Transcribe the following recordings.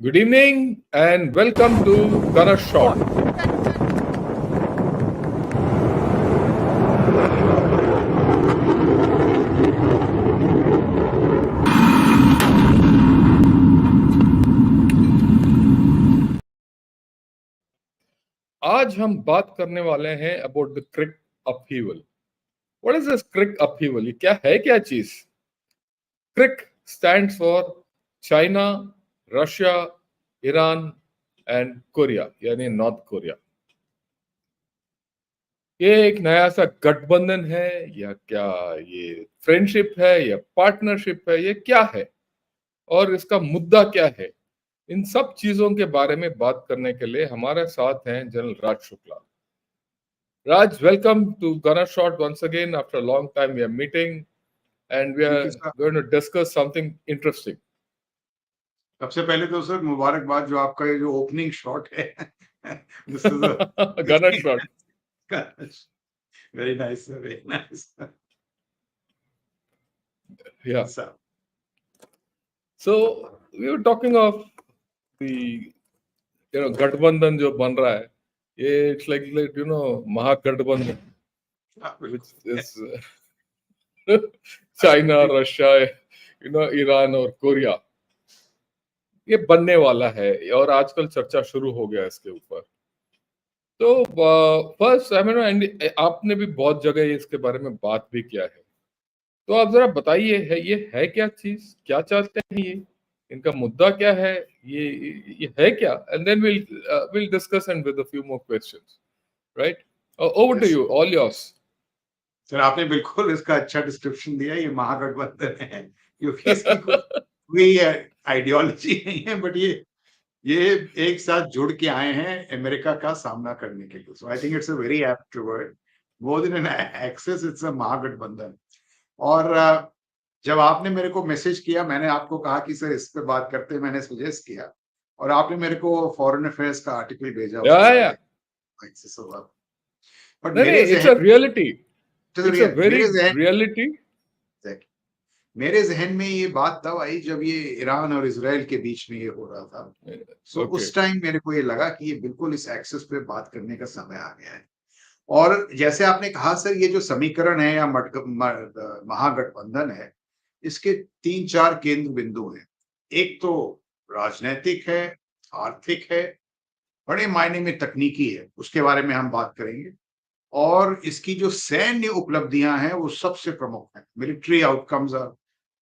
Good evening and welcome to Gunner Shot. आज हम बात करने वाले हैं about the CRINK upheaval. What is this CRINK upheaval? ये क्या चीज? CRINK stands for China, Russia, Iran and Korea यानी नॉर्थ कोरिया. ये एक नया सा गठबंधन है या क्या? ये फ्रेंडशिप है या पार्टनरशिप है? ये क्या है और इसका मुद्दा क्या है? इन सब चीजों के बारे में बात करने के लिए हमारे साथ हैं general Raj Shukla. Raj, welcome to Gunner Shot once again. After a long time, we are meeting and we thank you are sir. going to discuss something interesting. सबसे पहले तो सर मुबारकबाद जो आपका ये जो ओपनिंग शॉट है this is Gunner Shot. Very nice sir, very nice Yeah. Sir. So we were talking of the गठबंधन जो बन रहा है. ये it's like Mahagathbandhan, which is China, Russia, Iran और कोरिया. ये बनने वाला है और आजकल चर्चा शुरू हो गया इसके ऊपर. तो फर्स्ट आई मीन आपने भी बहुत जगह इसके बारे में बात भी किया है. तो आप जरा बताइए ये है क्या चीज, क्या चाहते हैं ये, इनका मुद्दा क्या है, ये है क्या? And then will discuss and with a few more questions, right? Over to you, all yours. Sir आपने बिल्कुल इसका अच्छा डिस्क्रिप्शन दिया। ये महागठबंधन है क्योंकि इसकी कोई आइडियोलॉजी नहीं है, बट ये एक साथ जुड़ के आए हैं अमेरिका का सामना करने के लिए। So I think it's a very apt word, more than an axis, it's a Mahagathbandhan. और जब आपने मेरे को मैसेज किया, मैंने आपको कहा कि सर इस पे बात करते हैं, मैंने सजेस्ट किया और आपने मेरे को फॉरेन अफेयर्स का आर्टिकल भेजा। या बट नहीं, it's a reality, it's a very reality. मेरे जहन में ये बात तब आई जब ये ईरान और इजराइल के बीच में ये हो रहा था। सो उस टाइम मेरे को ये लगा कि ये बिल्कुल इस एक्सेस पे बात करने का समय आ गया है। और जैसे आपने कहा सर, ये जो समीकरण है या महागठबंधन है, इसके 3-4 केंद्र बिंदु हैं। एक तो राजनैतिक है, आर्थिक है, बड़े मायने में तकनीकी है, उसके बारे में हम बात करेंगे। और इसकी जो सैन्य उपलब्धियां हैं वो सबसे प्रमुख हैं। Military outcomes are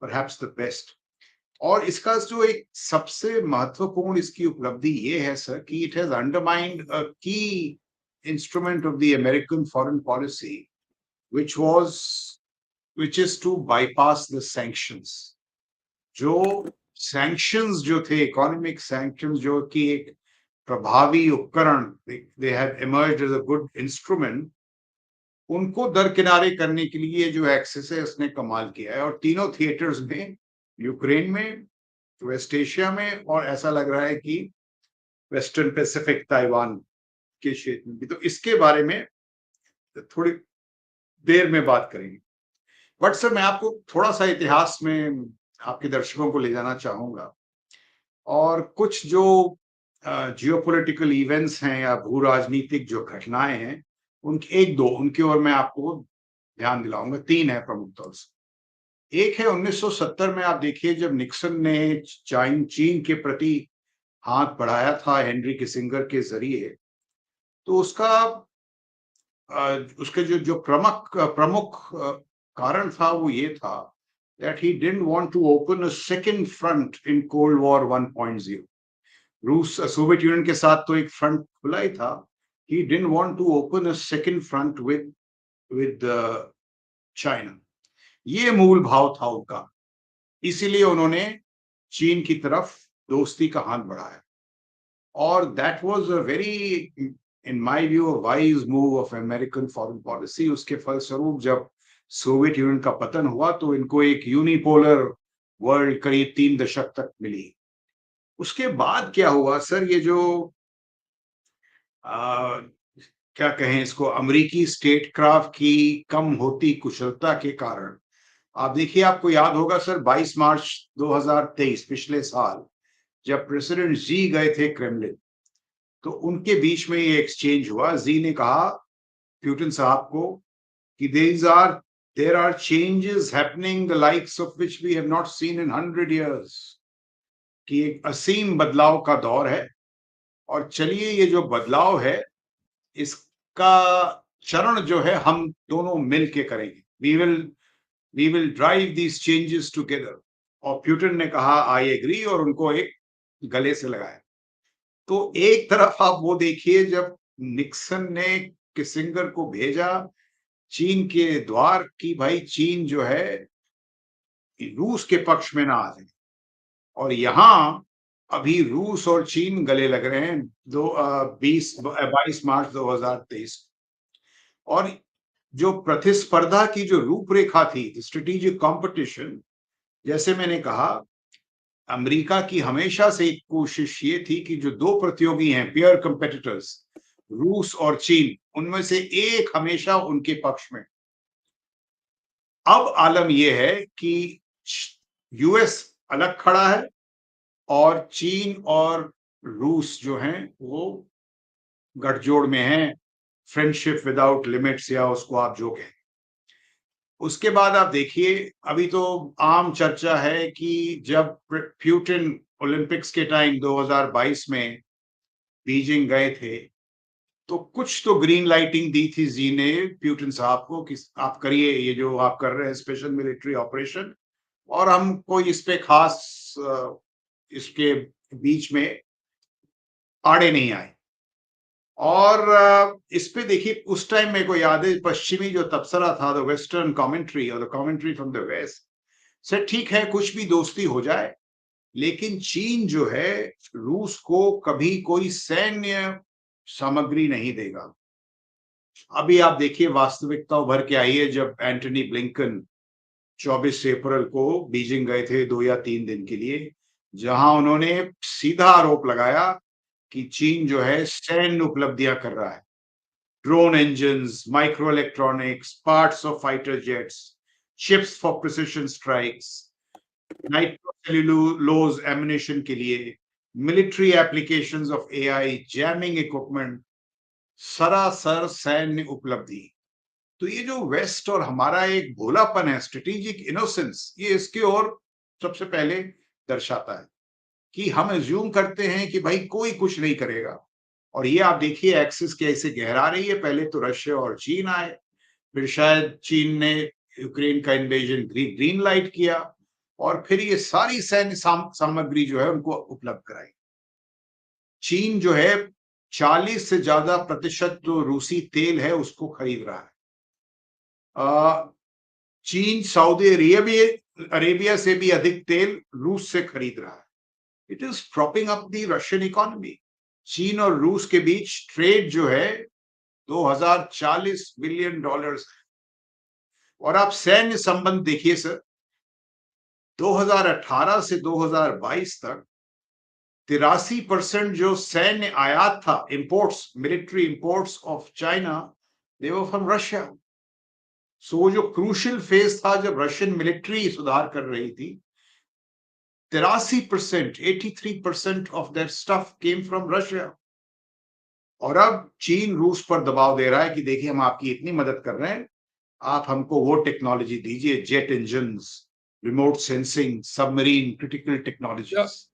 perhaps the best. और इसका जो एक सबसे महत्वपूर्ण इसकी उपलब्धि ये है सर कि it has undermined a key instrument of the American foreign policy which is to bypass the sanctions। जो सैंक्शंस जो थे, इकोनॉमिक सैंक्शंस, जो कि एक प्रभावी उपकरण, they have emerged as a good instrument, उनको दरकिनारे करने के लिए जो एक्सेस है उसने कमाल किया है। और तीनों थिएटर्स में, यूक्रेन में, वेस्ट एशिया में, और ऐसा लग रहा है कि वेस्टर्न पैसिफिक ताइवान के क्षेत्र में भी। तो इसके बारे में थोड़ी देर में बात करेंगे। बट सर मैं आपको थोड़ा सा इतिहास में आपके दर्शकों को ले जाना चाहूंगा और कुछ जो जियोपॉलिटिकल इवेंट्स हैं या भू राजनीतिक जो घटनाएं हैं, उनकी एक दो उनकी ओर मैं आपको ध्यान दिलाऊंगा। 3 है प्रमुख तौर से। एक है 1970 में, आप देखिए जब निक्सन ने चीन के प्रति हाथ बढ़ाया था हेनरी किसिंगर के जरिए, तो उसके जो प्रमुख कारण था वो ये था that he didn't want to open a second front in Cold War 1.0। रूस सोवियत यूनियन के साथ तो एक फ्रंट खुला ही था। He didn't want to open a second front with China। ये मूल भाव था उनका, इसीलिए उन्होंने चीन की तरफ दोस्ती का हाथ बढ़ाया। और that was a very, in my view, a wise move of American foreign policy. उसके फलस्वरूप जब सोवियत यूनियन का पतन हुआ तो इनको एक यूनिपोलर वर्ल्ड करीब 3 दशक तक मिली। उसके बाद क्या हुआ सर, ये जो क्या कहें इसको, अमेरिकी स्टेटक्राफ्ट की कम होती कुशलता के कारण, आप देखिए, आपको याद होगा सर 22 मार्च 2023 पिछले साल जब प्रेसिडेंट जी गए थे क्रेमलिन, तो उनके बीच में ये एक्सचेंज हुआ। जी ने कहा पुतिन साहब को कि there are changes happening the likes of which we have not seen in 100 years, कि एक असीम बदलाव का दौर है, और चलिए ये जो बदलाव है इसका चरण जो है हम दोनों मिल के करेंगे। We will drive these changes together. और पुतिन ने कहा आई एग्री, और उनको एक गले से लगाया। तो एक तरफ आप वो देखिए, जब निक्सन ने किसिंगर को भेजा चीन के द्वार की, भाई चीन जो है रूस के पक्ष में ना आ जाए, और यहां अभी रूस और चीन गले लग रहे हैं 22 मार्च 2023। और जो प्रतिस्पर्धा की जो रूपरेखा थी, स्ट्रेटेजिक कंपटीशन, जैसे मैंने कहा अमेरिका की हमेशा से एक कोशिश ये थी कि जो दो प्रतियोगी हैं, पेयर कंपेटिटर्स, रूस और चीन, उनमें से एक हमेशा उनके पक्ष में। अब आलम यह है कि यूएस अलग खड़ा है और चीन और रूस जो हैं वो गठजोड़ में हैं, फ्रेंडशिप विदाउट लिमिट्स, या उसको आप जो कहें। उसके बाद आप देखिए, अभी तो आम चर्चा है कि जब पुतिन ओलंपिक्स के टाइम 2022 में बीजिंग गए थे, तो कुछ तो ग्रीन लाइटिंग दी थी जी ने पुतिन साहब को कि आप करिए ये जो आप कर रहे हैं स्पेशल मिलिट्री ऑपरेशन, और हम कोई इस पे खास इसके बीच में आड़े नहीं आए। और इस पे देखिए, उस टाइम मेरे को याद है पश्चिमी जो तबसरा था, द वेस्टर्न कमेंट्री और the commentary from the west, से ठीक है कुछ भी दोस्ती हो जाए, लेकिन चीन जो है रूस को कभी कोई सैन्य सामग्री नहीं देगा। अभी आप देखिए वास्तविकता उभर के आई है, जब एंटनी ब्लिंकन 24 अप्रैल को बीजिंग गए थे 2 या 3 दिन के लिए, जहां उन्होंने सीधा आरोप लगाया कि चीन जो है सैन्य उपलब्धियां कर रहा है, drone engines, micro electronics, parts of fighter jets, chips for precision strikes, nitrocellulose ammunition के लिए, military applications of AI, jamming equipment, सरासर सैन्य उपलब्धि। तो ये जो वेस्ट और हमारा एक भोलापन है, स्ट्रेटेजिक इनोसेंस, ये इसके ओर सबसे पहले दर्शाता है कि हम एज्यूम करते हैं कि भाई कोई कुछ नहीं करेगा। और ये आप देखिए एक्सिस कैसे गहरा रही है। पहले तो रशिया और चीन आए, फिर शायद चीन ने यूक्रेन का इन्वेजन ग्रीन लाइट किया, और फिर ये सारी सैन्य सामग्री जो है उनको उपलब्ध कराई। चीन जो है 40 से ज्यादा प्रतिशत जो रूसी तेल है उसको खरीद रहा है। चीन सऊदी अरेबिया से भी अधिक तेल रूस से खरीद रहा है। It is propping up the Russian economy. चीन और रूस के बीच ट्रेड जो है 2040 बिलियन डॉलर्स। और आप सैन्य संबंध देखिए सर, 2018 से 2022 तक 83% जो सैन्य आयात था, imports, military imports of China, they were from Russia. So वो जो क्रूशियल फेज था जब रशियन मिलिट्री सुधार कर रही थी, 83%, 83% of that stuff came from Russia. और अब चीन रूस पर दबाव दे रहा है कि देखिए हम आपकी इतनी मदद कर रहे हैं, आप हमको वो टेक्नोलॉजी दीजिए, jet engines, remote sensing, submarine critical technologies.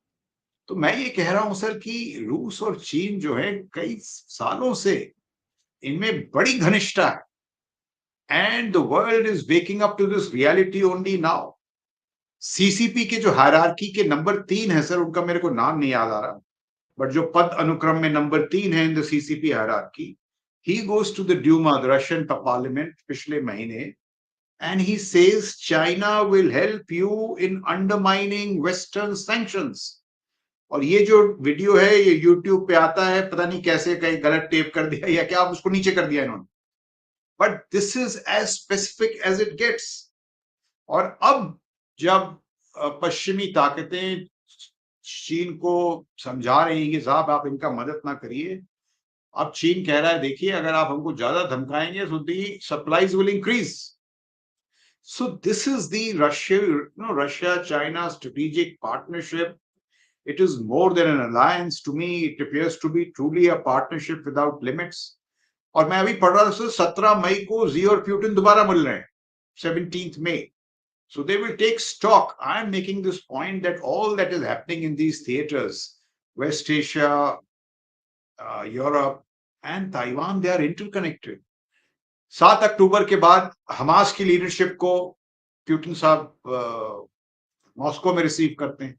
तो मैं ये कह रहा हूं सर कि रूस और चीन जो है कई सालों से इनमें बड़ी घनिष्ठता है, and the world is waking up to this reality only now. CCP के जो हायरार्की के नंबर 3 है सर, उनका मेरे को नाम नहीं याद आ रहा, बट जो पद अनुक्रम में नंबर 3 है in the CCP hierarchy, he goes to the Duma, the Russian parliament, पिछले महीने, and he says China will help you in undermining Western sanctions. और ये जो वीडियो है ये यूट्यूब पे आता है, पता नहीं कैसे कहीं गलत टेप कर दिया या क्या, उसको नीचे कर दिया इन्होंने, but this is as specific as it gets. और अब जब पश्चिमी ताकतें चीन को समझा रही हैं कि साहब आप इनका मदद ना करिए, अब चीन कह रहा है देखिए अगर आप हमको ज्यादा धमकाएंगे तो the supplies will increase. So this is the Russia China strategic partnership It is more than an alliance. To me, it appears to be truly a partnership without limits. और मैं अभी पढ़ रहा था 17 मई को जी और प्यूटिन दोबारा मिल रहे हैं, 17th May. So they will take stock. I am making this point that all that is happening in these theaters, West Asia, Europe and Taiwan, they are interconnected. 7 अक्टूबर के बाद हमास की लीडरशिप को Putin साहब Moscow में receive करते हैं।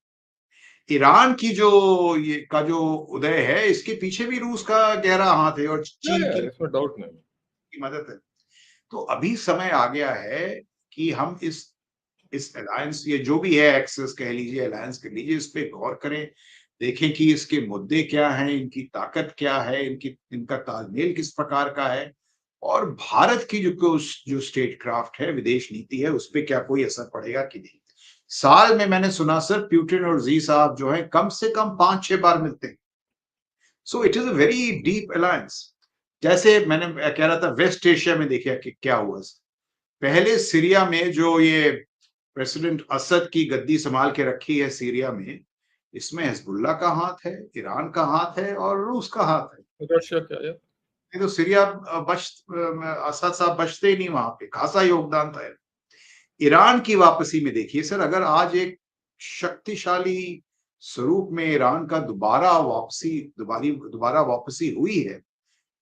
Iran की जो जो उदय है, इसके पीछे भी रूस का गहरा हाथ है और चीन की इसमें डाउट नहीं, मदद है। तो अभी समय आ गया है कि हम इस अलायंस, ये जो भी है एक्सेस कह लीजिए, अलायंस कह लीजिए, इस पे गौर करें, देखें कि इसके मुद्दे क्या हैं, इनकी ताकत क्या है, इनका तालमेल किस प्रकार का है और भारत की जो स्टेट क्राफ्ट है, विदेश नीति है, उस पर क्या कोई असर पड़ेगा कि नहीं। साल में मैंने सुना सर प्यूटिन और जी साहब जो है कम से कम 5-6 बार मिलते हैं। सो it is a very deep alliance. जैसे मैंने कह रहा था वेस्ट एशिया में देखिए कि क्या हुआ। पहले सीरिया में जो ये प्रेसिडेंट असद की गद्दी संभाल के रखी है सीरिया में, इसमें हिजबुल्लाह का हाथ है, ईरान का हाथ है और रूस का हाथ है। रशिया क्या है? नहीं तो सीरिया असद साहब बचते ही नहीं, वहां पे खासा योगदान था। ईरान की वापसी में देखिए सर, अगर आज एक शक्तिशाली स्वरूप में ईरान का दोबारा वापसी हुई है,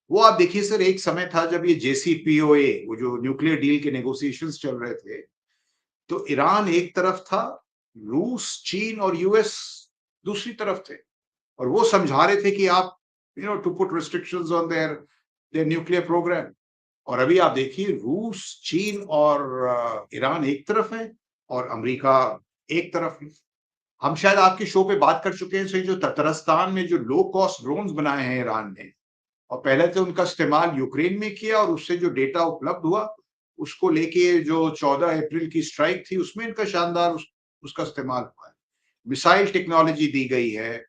वो आप देखिए सर, एक समय था जब ये JCPOA, वो जो न्यूक्लियर डील के नेगोशिएशंस चल रहे थे, तो ईरान एक तरफ था, रूस, चीन और यूएस दूसरी तरफ थे और वो समझा रहे थे कि आप to put restrictions on their nuclear program. और अभी आप देखिए रूस, चीन और ईरान एक तरफ है और अमेरिका एक तरफ है। हम शायद आपके शो पे बात कर चुके हैं, जो ततरस्तान में जो लो कॉस्ट ड्रोन्स बनाए हैं ईरान ने, और पहले तो उनका इस्तेमाल यूक्रेन में किया और उससे जो डेटा उपलब्ध हुआ उसको लेके जो 14 अप्रैल की स्ट्राइक थी उसमें इनका शानदार उसका इस्तेमाल हुआ है। मिसाइल टेक्नोलॉजी दी गई है,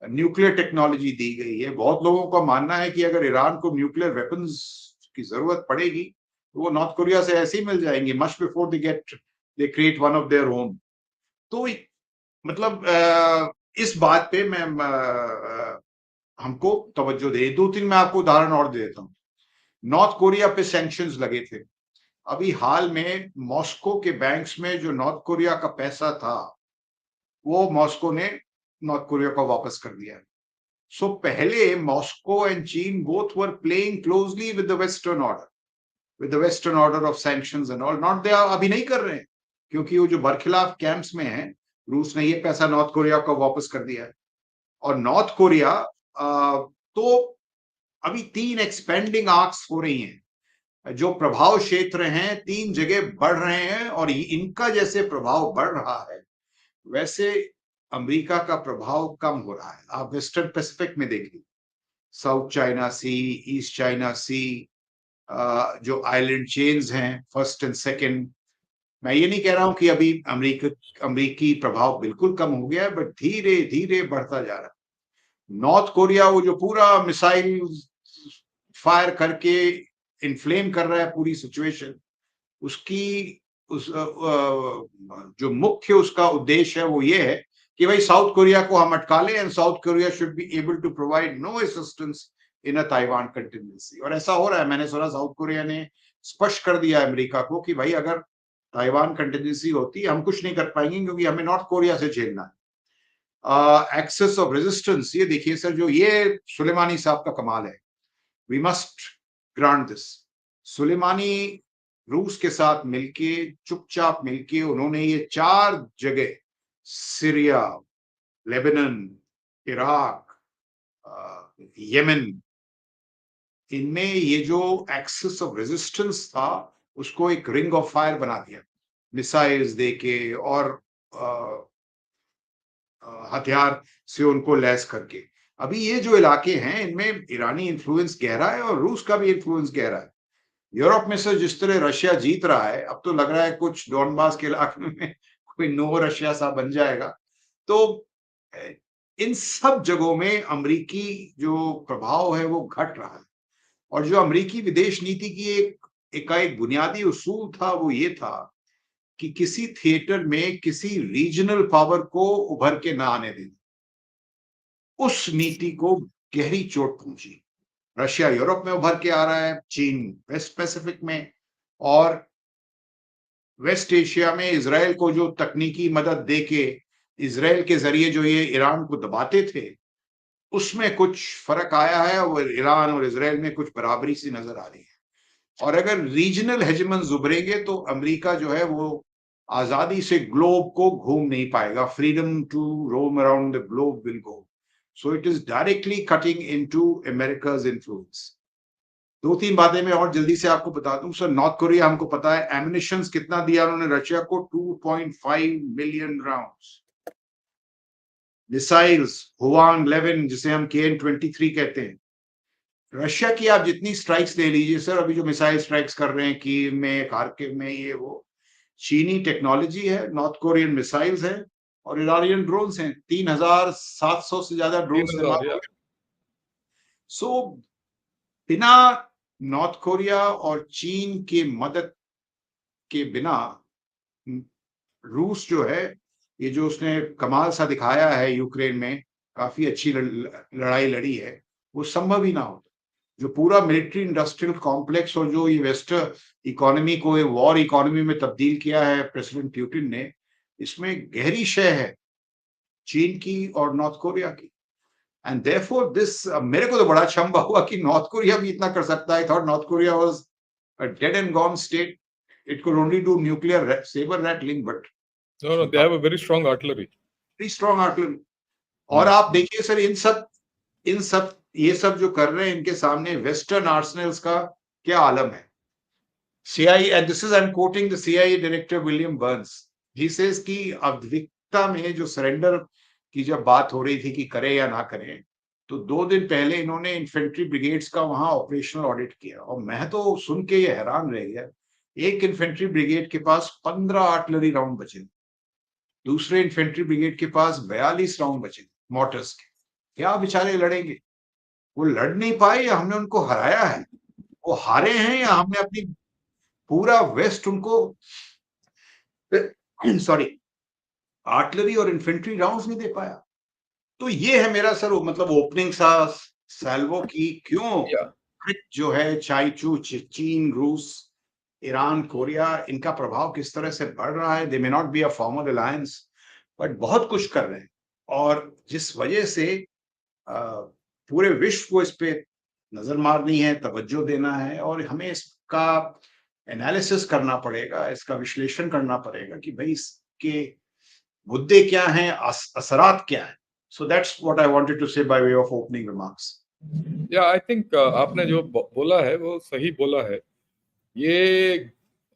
न्यूक्लियर टेक्नोलॉजी दी गई है। बहुत लोगों का मानना है कि अगर ईरान को न्यूक्लियर वेपन्स की जरूरत पड़ेगी तो वो नॉर्थ कोरिया से ऐसे ही मिल जाएंगे, much before they create one of their own. तो मतलब इस बात पे मैं हमको तवज्जो दे। 2-3 मैं आपको उदाहरण और दे देता हूँ। नॉर्थ कोरिया पे सैंक्शंस लगे थे। अभी हाल में मॉस्को के बैंक्स में जो नॉर्थ कोरिया का पैसा था, वो मॉस्को ने नॉर्थ कोरिया को वापस कर दिया। सो पहले मॉस्को एंड चीन both were playing closely with the western order of sanctions and all. Not they अभी नहीं कर रहे हैं, क्योंकि वो जो बरखिलाफ कैंप्स में है, रूस ने ये पैसा नॉर्थ कोरिया को वापस कर दिया है। और नॉर्थ कोरिया तो अभी 3 एक्सपेंडिंग आर्क्स हो रही हैं, जो प्रभाव क्षेत्र हैं 3 जगह बढ़ रहे हैं और इनका जैसे प्रभाव बढ़ रहा है वैसे अमेरिका का प्रभाव कम हो रहा है। आप वेस्टर्न पैसिफिक में देखिए, साउथ चाइना सी, ईस्ट चाइना सी, जो आइलैंड चेन्स हैं फर्स्ट एंड सेकंड, मैं ये नहीं कह रहा हूं कि अभी अमेरिकी प्रभाव बिल्कुल कम हो गया है, बट धीरे धीरे बढ़ता जा रहा है। नॉर्थ कोरिया वो जो पूरा मिसाइल फायर करके इन्फ्लेम कर रहा है पूरी सिचुएशन, उसकी जो मुख्य उसका उद्देश्य है वो ये है कि भाई साउथ कोरिया को हम अटका लें and South Korea should be able to provide no assistance in a Taiwan contingency. और ऐसा हो रहा है। मैंने सुना साउथ कोरिया ने स्पष्ट कर दिया अमेरिका को कि भाई अगर ताइवान कंटिजेंसी होती है हम कुछ नहीं कर पाएंगे, क्योंकि हमें नॉर्थ कोरिया से झेलना है। एक्सेस ऑफ रेजिस्टेंस, ये देखिए सर, जो ये सुलेमानी साहब का कमाल है, we must grant this. Soleimani रूस के साथ मिलके, चुपचाप मिलके उन्होंने ये 4 जगह, सीरिया, लेबनान, इराक, यमन, इनमें ये जो एक्सेस ऑफ रेजिस्टेंस था उसको एक रिंग ऑफ फायर बना दिया, मिसाइल्स देके और हथियार से उनको लैस करके। अभी ये जो इलाके हैं इनमें ईरानी इन्फ्लुएंस गहरा है और रूस का भी इन्फ्लुएंस गहरा है। यूरोप में से जिस तरह रशिया जीत रहा है, अब तो लग रहा है कुछ डोनबास के इलाके में कोई नो रशिया सा बन जाएगा। तो इन सब जगहों में अमेरिकी जो प्रभाव है वो घट रहा है। और जो अमेरिकी विदेश नीति की एक बुनियादी उसूल था वो ये था कि किसी थिएटर में किसी रीजनल पावर को उभर के ना आने देना। उस नीति को गहरी चोट पहुंची। रशिया यूरोप में उभर के आ रहा है, चीन वेस्ट पैसिफिक में, और वेस्ट एशिया में इजराइल को जो तकनीकी मदद देके इजराइल के जरिए जो ये ईरान को दबाते थे, उसमें कुछ फर्क आया है और ईरान और इजराइल में कुछ बराबरी सी नजर आ रही है। और अगर रीजनल हेजमन्स उभरेंगे तो अमेरिका जो है वो आजादी से ग्लोब को घूम नहीं पाएगा। Freedom to roam around the globe will go, so it is directly cutting into America's influence. दो तीन बातें मैं और जल्दी से आपको बता दूं। सर, नॉर्थ कोरिया, हमको पता है एमिनिशंस कितना दिया उन्होंने रशिया को, 2.5 मिलियन राउंड्स। मिसाइल्स हुआंग 11 जिसे हम KN-23 कहते हैं, रशिया की आप जितनी स्ट्राइक्स ले लीजिए सर, अभी जो मिसाइल स्ट्राइक्स कर रहे हैं कीव में, खार्किव में, ये वो चीनी टेक्नोलॉजी है, नॉर्थ कोरियन मिसाइल्स हैं और ईरानियन ड्रोन्स हैं। 3700 से ज्यादा ड्रोन इस्तेमाल 3000 हो या गए। सो बिना नॉर्थ कोरिया और चीन के मदद के बिना रूस जो है, ये जो उसने कमाल सा दिखाया है यूक्रेन में, काफी अच्छी लड़ाई लड़ी है, वो संभव ही ना होता। जो पूरा मिलिट्री इंडस्ट्रियल कॉम्प्लेक्स और जो ये वेस्टर्न इकोनॉमी को वॉर इकोनॉमी में तब्दील किया है प्रेसिडेंट पुतिन ने, इसमें गहरी शय है चीन की और नॉर्थ कोरिया की। एंड देयरफॉर दिस, मेरे को तो बड़ा अचंभा हुआ कि नॉर्थ कोरिया भी इतना कर सकता है। I thought North Korea was a dead and gone state, it could only do nuclear sabre rattling, but no, they have a very strong artillery. Very strong artillery. और आप देखिए सर, इन सब ये सब जो कर रहे हैं, इनके सामने वेस्टर्न आर्सेनल्स का क्या आलम है। CIA, and this is I'm quoting the CIA director William Burns. He says कि अद्विकता में जो सरेंडर की जब बात हो रही थी कि करे या ना करें, तो 2 दिन पहले इन्होंने इन्फेंट्री ब्रिगेड्स का वहां ऑपरेशनल ऑडिट किया और मैं तो सुन के ये हैरान रह गया। एक इन्फेंट्री ब्रिगेड के पास 15 आर्टिलरी राउंड बचे, दूसरे इन्फेंट्री ब्रिगेड के पास 42 राउंड बचे मोटर्स के। क्या बेचारे लड़ेंगे? वो लड़ नहीं पाए या हमने उनको हराया है? वो हारे हैं या हमने अपनी पूरा वेस्ट उनको सॉरी आर्टिलरी और इन्फेंट्री राउंड्स नहीं दे पाया। तो ये है मेरा सर मतलब ओपनिंग सा सैल्वो की क्यों Yeah. जो है चाइचू, चीन, रूस, ईरान, कोरिया, इनका प्रभाव किस तरह से बढ़ रहा है। They may not be a formal alliance, but बहुत कुछ कर रहे हैं और जिस वजह से पूरे विश्व को इस पे नजर मारनी है, तवज्जो देना है और हमें इसका एनालिसिस करना पड़ेगा, इसका विश्लेषण करना पड़ेगा कि भाई इसके मुद्दे क्या हैं, असरात क्या है। So that's what I wanted to say by way of opening remarks. या आई थिंक आपने जो बोला है वो सही बोला है। ये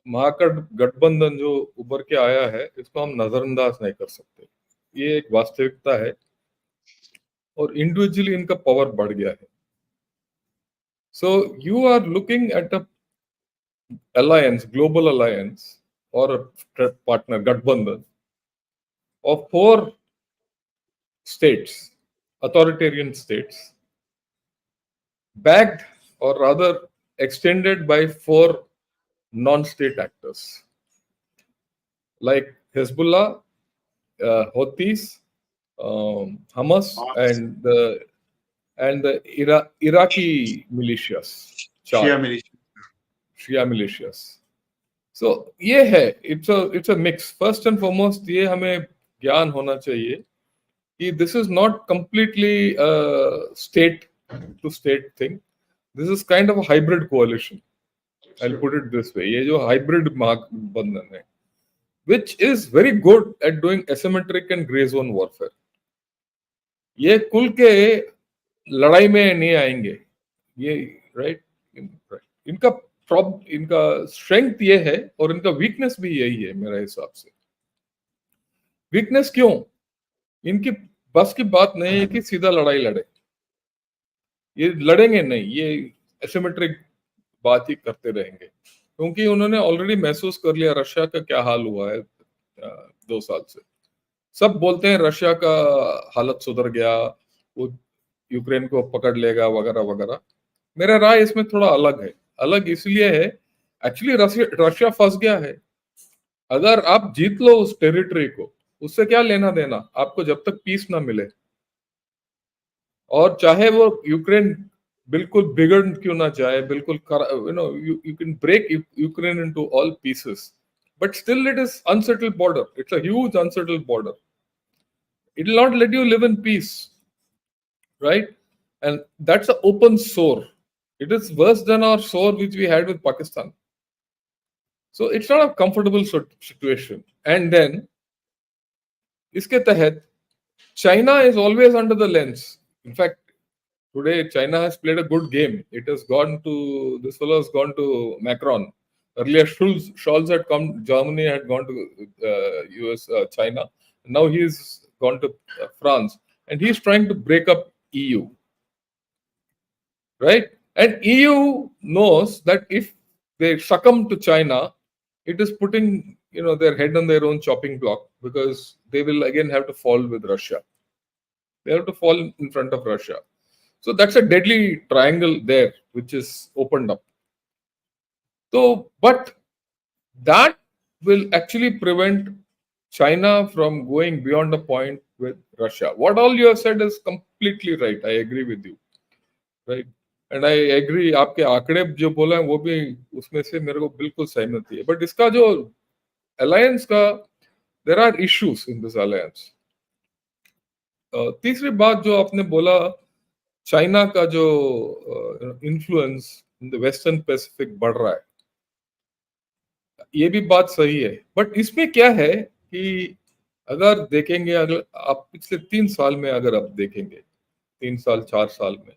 महागठबंधन जो उभर के आया है, इसको हम नजरअंदाज नहीं कर सकते। ये एक वास्तविकता है और इंडिविजुअली इनका पावर बढ़ गया है। So you are looking at a alliance, global alliance, or a partner, Gठबंधन, of 4 states, authoritarian states, backed or rather extended by 4 non-state actors like Hezbollah, Houthis, Hamas, and the Iraqi militias, Shia militias. So ये है, it's a mix. First and foremost ये हमें ज्ञान होना चाहिए कि this is not completely a state to state thing. This is kind of a hybrid coalition. I'll put it this way. ये जो hybrid महागठबंधन है, which is very good at doing asymmetric and gray zone warfare. ये कुल के लड़ाई में नहीं आएंगे, ये राइट। इनका स्ट्रेंथ ये है और इनका वीकनेस भी यही है मेरे हिसाब से। वीकनेस क्यों? इनकी बस की बात नहीं है कि सीधा लड़ाई लड़े, ये लड़ेंगे नहीं, ये एसिमेट्रिक बात ही करते रहेंगे क्योंकि उन्होंने ऑलरेडी महसूस कर लिया रशिया का क्या हाल हुआ है 2 साल से। सब बोलते हैं रशिया का हालत सुधर गया, वो यूक्रेन को पकड़ लेगा वगैरह वगैरह। मेरा राय इसमें थोड़ा अलग है। अलग इसलिए है, एक्चुअली रशिया फंस गया है। अगर आप जीत लो उस टेरिटरी को, उससे क्या लेना देना आपको जब तक पीस ना मिले। और चाहे वो यूक्रेन बिल्कुल बिगड़ क्यों ना जाए, बिल्कुल you can break Ukraine into all pieces, but still it is unsettled border. It's a huge unsettled border. It will not let you live in peace, right? And that's an open sore. It is worse than our sore which we had with Pakistan. So it's not a comfortable situation. And then इसके तहत China is always under the lens. In fact, today China has played a good game. It has gone to this fellow has gone to Macron. Earlier, Scholz had come. Germany had gone to US, China. Now he's gone to France, and he's trying to break up EU, right? And EU knows that if they succumb to China, it is putting their head on their own chopping block, because they will again have to fall with Russia. They have to fall in front of Russia. So that's a deadly triangle there, which is opened up. So, but that will actually prevent China from going beyond the point with Russia. What all you have said is completely right. I agree with you, right? And I agree. आपके आंकड़े जो बोला है वो भी उसमें से मेरे को बिल्कुल सहमति है. But इसका जो alliance का, there are issues in this alliance. तीसरी बात जो आपने बोला, चाइना का जो influence in the western Pacific बढ़ रहा है, ये भी बात सही है. बट इसमें क्या है कि अगर देखेंगे, अगर आप पिछले 3 साल में अगर आप देखेंगे, 3 साल 4 साल में,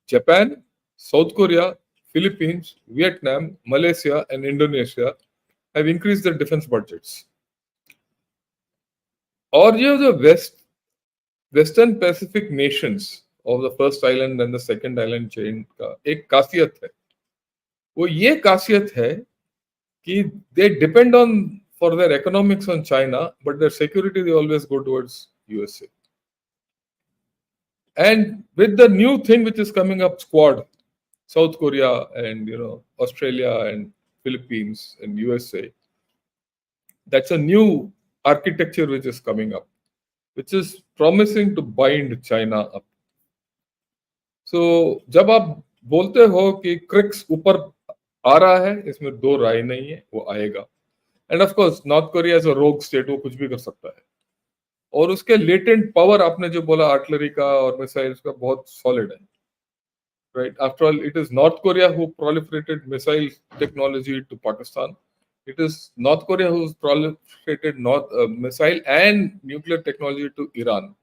Japan, south Korea, Philippines, Vietnam, Malaysia and Indonesia have increased there defence budgets. और ये जो western Pacific Nations of the first island and the second island chain का एक खासियत है, वो ये खासियत है कि they depend on for their economics on China, but their security they always go towards USA. And with the new thing which is coming up, Quad, South Korea and Australia and Philippines and USA, that's a new architecture which is coming up, which is promising to bind China up. So जब आप बोलते हो कि Crick's ऊपर आ रहा है, इसमें दो राय नहीं है, वो आएगा. End of course north Korea is a रोग स्टेट, वो कुछ भी कर सकता है. और उसके लेटेंट पावर आपने जो बोला आर्टिलरी का और मिसाइल्स का, बहुत सॉलिड है, right? After all it is North Korea who proliferated missile technology to Pakistan. It is North Korea who's proliferated missile and nuclear technology to Iran,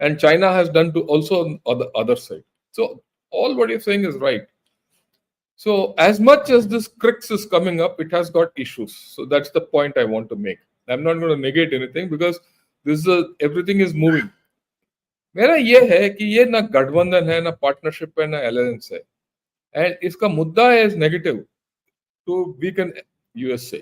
and China has done to also on the other side. So all what you're saying is right. So as much as this crux is coming up, it has got issues. So that's the point I want to make. I'm not going to negate anything because everything is moving. मेरा ये है कि ये ना गठबंधन है, ना partnership है, ना अलायंस है. एंड इसका मुद्दा है is negative to weaken USA.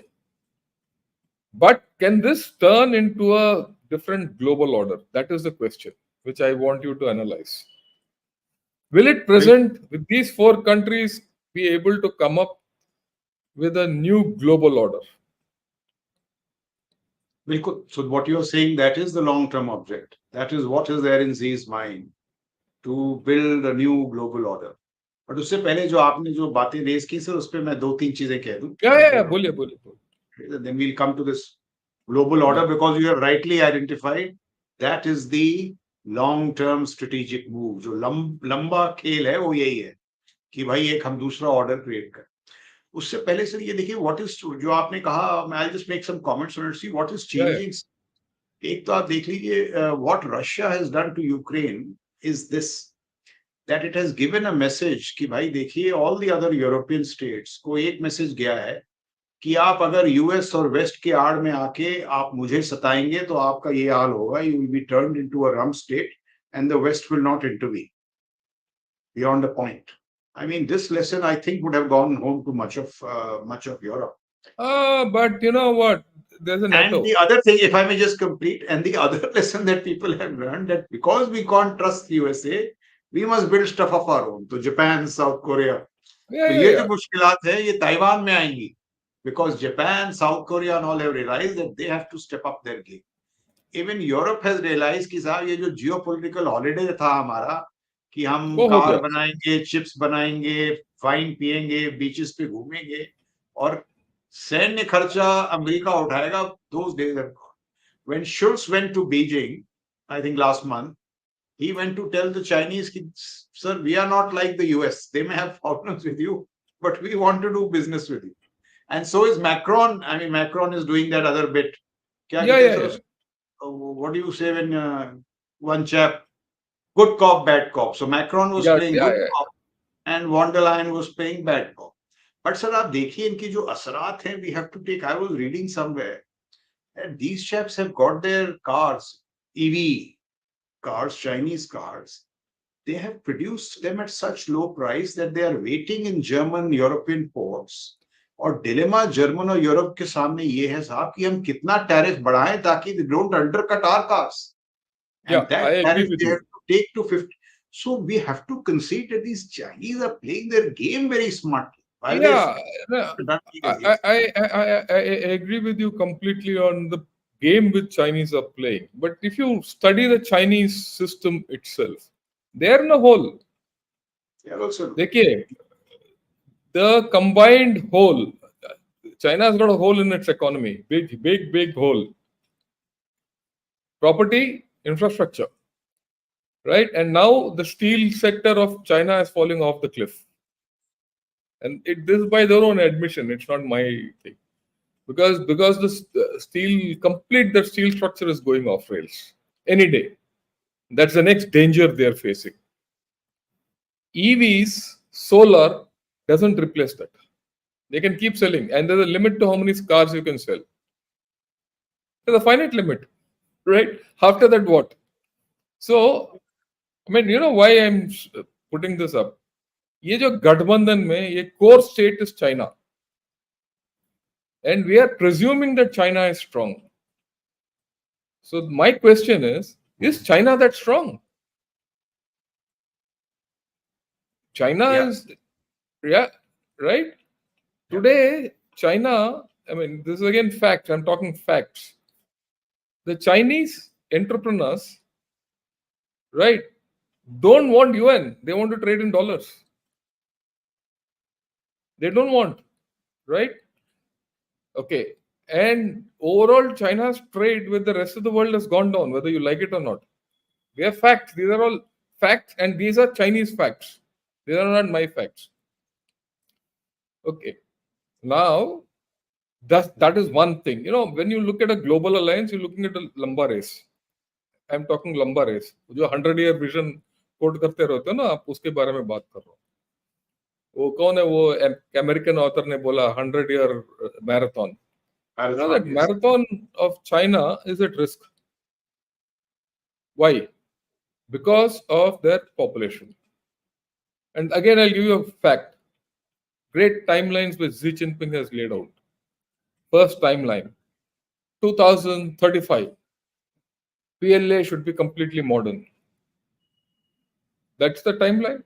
But can this turn into a different global order? That is the question which I want you to analyze. Will it present with these 4 countries be able to come up with a new global order? So what you're saying, that is the long-term object. That is what is there in Xi's mind, to build a new global order. But उससे पहले जो आपने जो बातें raise की sir, उस पे मैं 2-3 चीजें कह दूं. क्या बोलिए. Then we'll come to this global order, because you have rightly identified that is the long-term strategic move. जो लंबा खेल है वो यही है कि भाई एक हम दूसरा ऑर्डर क्रिएट करें. उससे पहले सर ये देखिए व्हाट इज जो आपने कहा, I just make some comments on it. See what is changing. एक तो आप देख लीजिए what Russia has done to Ukraine is this, that it has given a message कि भाई देखिए all the other European states को एक मैसेज गया है कि आप अगर यूएस और वेस्ट के आड़ में आके आप मुझे सताएंगे तो आपका ये हाल होगा. You will be turned into a rump state and the West will not intervene beyond a point. I mean, this lesson I think would have gone home to much of Europe. But you know what? There's an and the other thing, if I may just complete, and the other lesson that people have learned, that because we can't trust USA, we must build stuff of our own. तो Japan, South Korea, तो ये जो मुश्किलात है ये Taiwan में आएंगी, because Japan, South Korea and all have realized that they have to step up their game. Even Europe has realized कि साहब ये जो geopolitical holiday था हमारा, कि हम वो हो कार गया। बनाएंगे, चिप्स बनाएंगे, वाइन पिएंगे, बीचेस पे घूमेंगे, और सैन्य खर्चा अमेरिका उठाएगा। Those days have gone. When Schultz went to Beijing, I think last month, he went to tell the Chinese, sir, we are not like the US. They may have problems with you, but we want to do business with you. And so is Macron. I mean, Macron is doing that other bit. क्या Yeah, कहते हैं yeah, sir yeah. उसको? What do you say when one chap, good cop, bad cop? So Macron was Yeah, playing yeah, good yeah. cop and von der Leyen was playing bad cop. But sir, आप देखिए इनकी जो असरात हैं, we have to take. I was reading somewhere that these chaps have got their cars, EV cars, Chinese cars. They have produced them at such low price that they are waiting in German, European ports. और dilemma German और Europe के सामने ये है साहब कि हम कितना टैरिफ बढ़ाएं ताकि they don't undercut our cars. Yeah, And I that agree tariff with they you. have to take to 50. So we have to concede that these Chinese are playing their game very smartly. While they Yeah, no, I agree with you completely on the game which Chinese are playing. But if you study the Chinese system itself, they are in a hole. they are also देखिए, the combined whole, China has got a hole in its economy, big hole. Property, infrastructure, right? And now the steel sector of China is falling off the cliff. And this is by their own admission. It's not my thing. Because the steel structure is going off rails any day. That's the next danger they're facing. EVs, solar doesn't replace that. They can keep selling, and there's a limit to how many cars you can sell. There's a finite limit, right? After that, what? So, I mean, you know why I'm putting this up? ये जो गठबंधन में ये core state is China, and we are presuming that China is strong. So my question is China that strong? China yeah. is, yeah, right? Today, China, I mean, this is again fact, I'm talking facts. The Chinese entrepreneurs, right, don't want yuan, they want to trade in dollars. They don't want, right? Okay. And overall, China's trade with the rest of the world has gone down, whether you like it or not. They are facts. These are all facts, and these are Chinese facts. These are not my facts. Okay. Now, that is one thing. You know, when you look at a global alliance, you're looking at a lamba race. I'm talking lamba race. जो 100-year vision coat करते रहते हो ना, आप उसके बारे में बात कर रहा हूँ. वो कौन है? वो अमेरिकन ऑथर ने बोला 100-year marathon. You know that Yes. marathon of China is at risk. Why? Because of their population. And again, I'll give you a fact. Great timelines which Xi Jinping has laid out. First timeline, 2035. PLA should be completely modern. That's the timeline.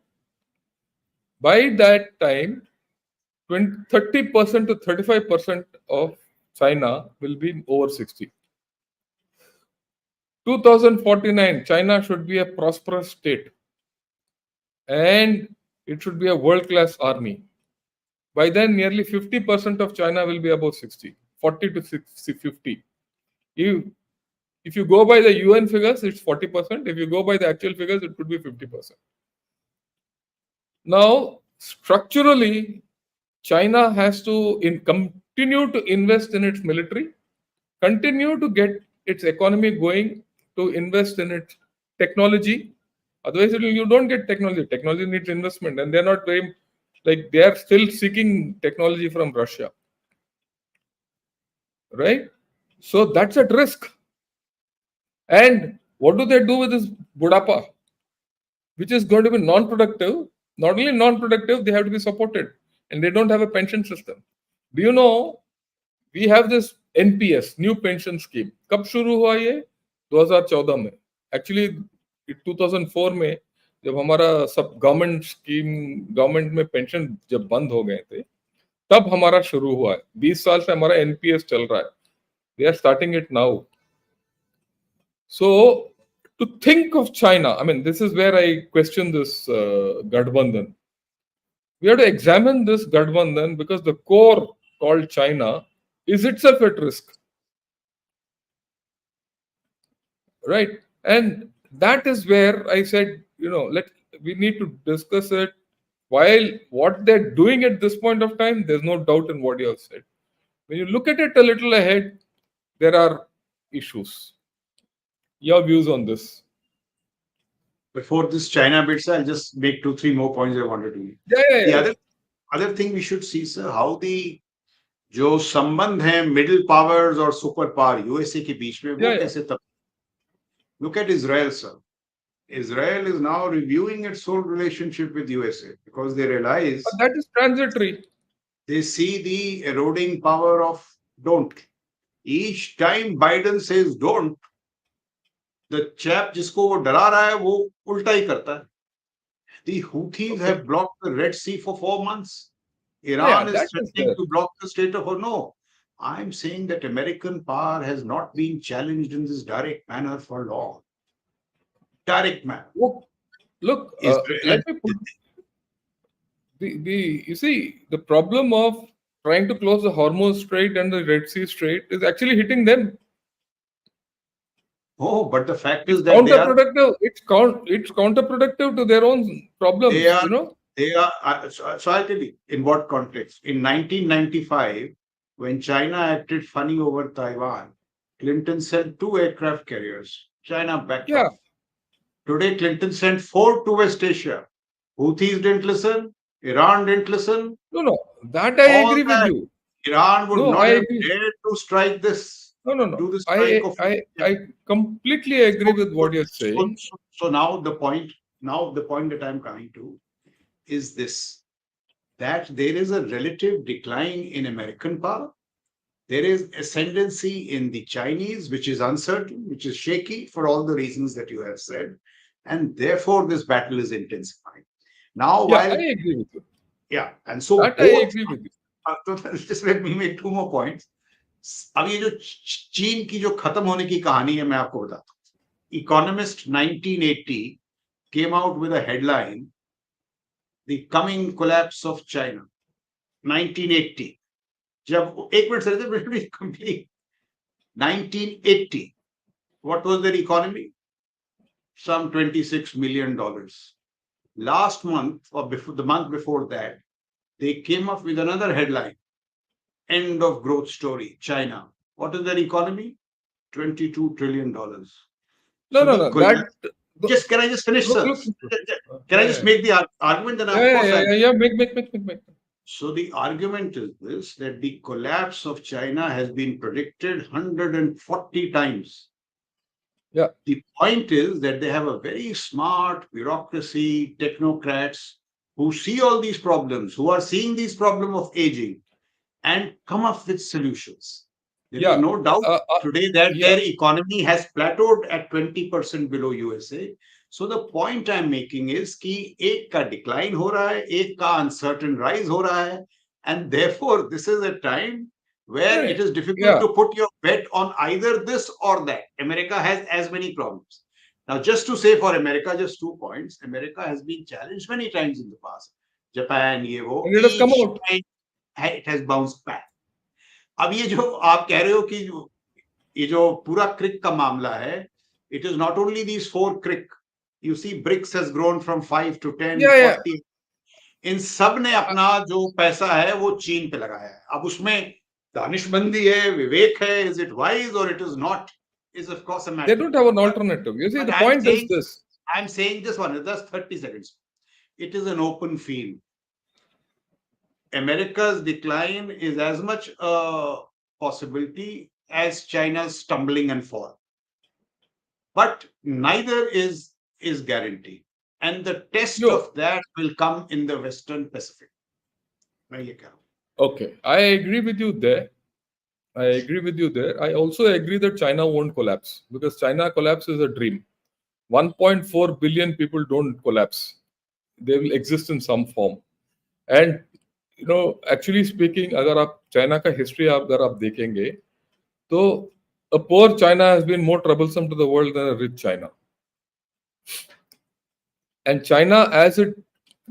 By that time, 30% to 35% of China will be over 60. 2049, China should be a prosperous state and it should be a world-class army. By then, nearly 50% of China will be above 60, 40 to 60, 50. If you go by the UN figures, it's 40%. If you go by the actual figures, it could be 50%. Now, structurally, China has to continue to invest in its military, continue to get its economy going, to invest in its technology. Otherwise, you don't get technology. Technology needs investment, and they're not very, like, they are still seeking technology from Russia. Right? So that's at risk. And what do they do with this Budapa, which is going to be non-productive? Not only non-productive, they have to be supported, and they don't have a pension system. Do you know we have this NPS, new pension scheme? कब शुरू हुआ ये? 2014 में. Actually, 2004 में जब हमारा सब government में पेंशन जब बंद हो गए थे, तब हमारा शुरू हुआ है. 20 साल से हमारा NPS चल रहा है. They are starting it now. So to think of China, I mean, this is where I question this Gadbandhan. We have to examine this Gadbandhan because the core called China is itself at risk, right? And that is where I said, we need to discuss it. While what they're doing at this point of time, there's no doubt in what you have said. When you look at it a little ahead, there are issues. Your views on this? Before this China bit, sir, I'll just make 2-3 more points I wanted to make. Yeah. The other thing we should see, sir, how the जो संबंध है middle powers और super power USA के बीच में वो कैसे तब look at Israel, sir. Israel is now reviewing its whole relationship with USA because they realize But that is transitory. They see the eroding power of don't. Each time Biden says don't, the chap जिसको वो डरा रहा है वो उल्टा ही करता है. The Houthis have blocked the Red Sea for 4 months. Iran is threatening to block the Strait of Hormuz. I'm saying that American power has not been challenged in this direct manner for long. Direct manner. Look, let me put you see, the problem of trying to close the Hormuz Strait and the Red Sea Strait is actually hitting them. Oh, but the fact is that counterproductive. It's counterproductive to their own problems. They are. So I'll tell you in what context. In 1995, when China acted funny over Taiwan, Clinton sent 2 aircraft carriers. China backed off. Today, Clinton sent 4 to West Asia. Houthis didn't listen. Iran didn't listen. No. That I agree with you. Iran would not have dared to strike this. No. I completely agree with what you're saying. So now the point that I'm coming to is this, that there is a relative decline in American power. There is ascendancy in the Chinese, which is uncertain, which is shaky for all the reasons that you have said. And therefore, this battle is intensifying. Now, I agree with you. Yeah, and so I agree with you. Just let me make 2 more points. अब ये जो चीन की जो खत्म होने की कहानी है मैं आपको बताता हूँ. Economist 1980 came out with a headline, The Coming Collapse of China. 1980. जब एक मिनट से complete. 1980. What was their economy? Some $26 million. Last month or the month before that, they came up with another headline. End of growth story, China. What is their economy? $22 trillion. No. Can I just finish, sir? Can I just make the argument? Make. So the argument is this, that the collapse of China has been predicted 140 times. Yeah. The point is that they have a very smart bureaucracy, technocrats who see all these problems, who are seeing these problems of aging and come up with solutions. There is no doubt today that their economy has plateaued at 20% below USA. So the point I'm making is कि एक का decline हो रहा है, एक का uncertain rise हो रहा है, and therefore this is a time where it is difficult to put your bet on either this or that. America has as many problems. Now, just to say for America, just 2 points. America has been challenged many times in the past. Japan, ये वो. And it has come out. It has bounced back. अब ये जो आप कह रहे हो कि ये जो पूरा क्रिक का मामला है, it is not only these 4 crick. You see, BRICS has grown from 5 to 10, 40. इन सब ने अपना जो पैसा है वो चीन पे लगाया है. अब उसमें दानिशमंदी है, विवेक है, is it wise or it is not, is of course a matter. They don't have an alternative. You see, the point is this. I'm saying this one, just 30 seconds. It is an open field. America's decline is as much a possibility as China's stumbling and fall. But neither is guaranteed. And the test of that will come in the Western Pacific. Okay, I agree with you there. I also agree that China won't collapse because China collapse is a dream. 1.4 billion people don't collapse. They will exist in some form. And actually speaking, अगर आप China का history अगर आप देखेंगे, तो a poor China has been more troublesome to the world than a rich China. And China, as it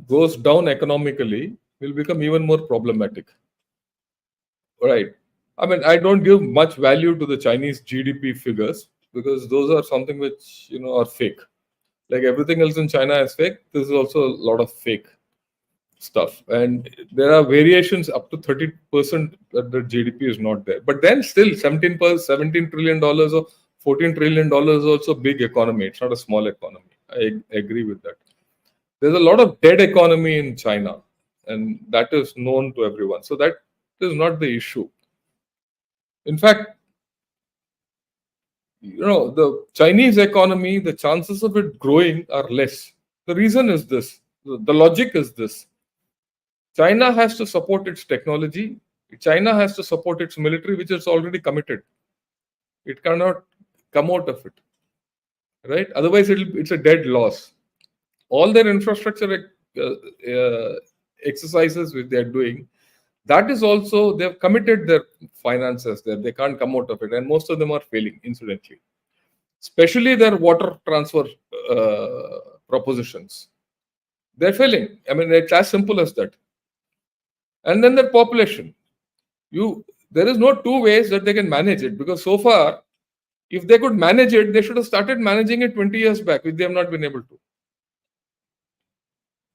goes down economically, will become even more problematic. Right. I mean, I don't give much value to the Chinese GDP figures because those are something which, are fake. Like everything else in China is fake. This is also a lot of fake stuff. And there are variations up to 30% that the GDP is not there. But then still $17 trillion or $14 trillion is also a big economy. It's not a small economy. I agree with that. There's a lot of dead economy in China, and that is known to everyone. So that is not the issue. In fact, the Chinese economy, the chances of it growing are less. The reason is this. The logic is this. China has to support its technology. China has to support its military, which is already committed. It cannot come out of it, right? Otherwise, it's a dead loss. All their infrastructure exercises which they are doing, that is also, they've committed their finances there. They can't come out of it. And most of them are failing, incidentally. Especially their water transfer propositions. They're failing. I mean, it's as simple as that. And then their population. There is no two ways that they can manage it, because so far, if they could manage it, they should have started managing it 20 years back, which they have not been able to.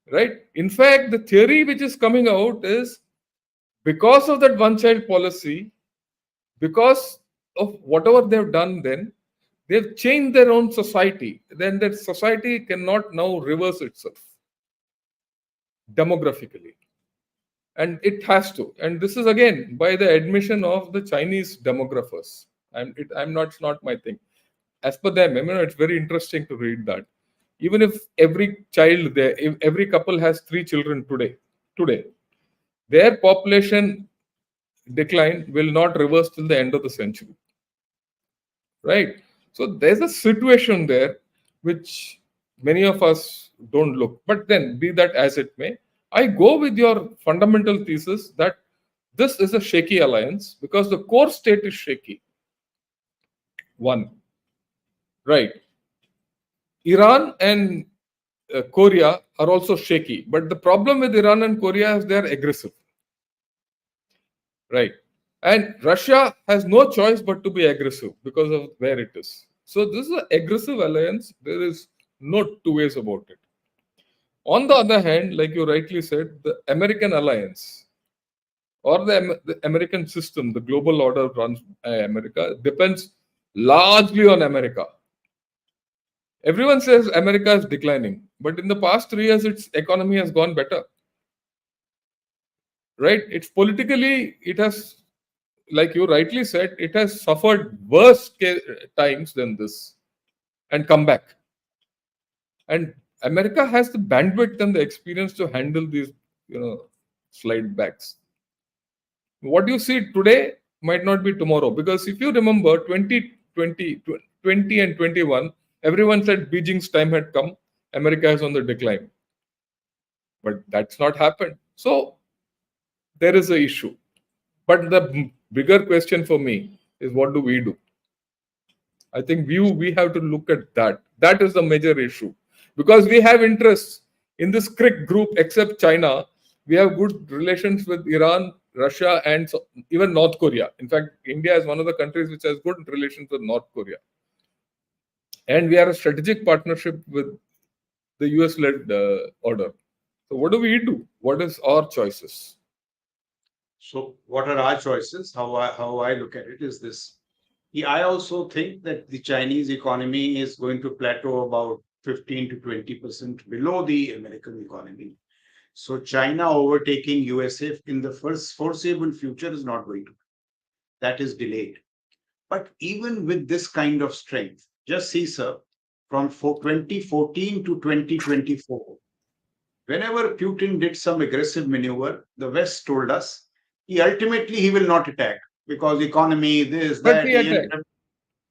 Right? In fact, the theory which is coming out is because of that one-child policy, because of whatever they've done then, they've changed their own society. Then that society cannot now reverse itself demographically. And it has to. And this is again by the admission of the Chinese demographers. It's not my thing. As per them, it's very interesting to read that. Even if every child there, if every couple has 3 children today, their population decline will not reverse till the end of the century. Right? So there's a situation there which many of us don't look. But then, be that as it may, I go with your fundamental thesis that this is a shaky alliance because the core state is shaky. One. Right. Iran and Korea are also shaky. But the problem with Iran and Korea is they're aggressive. Right. And Russia has no choice but to be aggressive because of where it is. So this is an aggressive alliance. There is no two ways about it. On the other hand, like you rightly said, the American alliance or the American system, the global order runs by America, depends largely on America. Everyone says America is declining, but in the past 3 years, its economy has gone better. Right? It's politically, it has, like you rightly said, it has suffered worse times than this and come back. And America has the bandwidth and the experience to handle these, slide backs. What you see today might not be tomorrow, because if you remember 2020 and 21, everyone said Beijing's time had come, America is on the decline. But that's not happened. So there is an issue. But the bigger question for me is, what do we do? I think we have to look at that. That is the major issue. Because we have interests in this CRIC group, except China. We have good relations with Iran, Russia, and even North Korea. In fact, India is one of the countries which has good relations with North Korea. And we are a strategic partnership with the US-led order. So what do we do? What is our choices? So what are our choices? How I look at it is this. I also think that the Chinese economy is going to plateau about 15 to 20% below the American economy. So China overtaking USA in the first foreseeable future is not going to. That is delayed. But even with this kind of strength, just see, sir, from 2014 to 2024, whenever Putin did some aggressive maneuver, the West told us he will not attack because economy, this, But that. he attacked.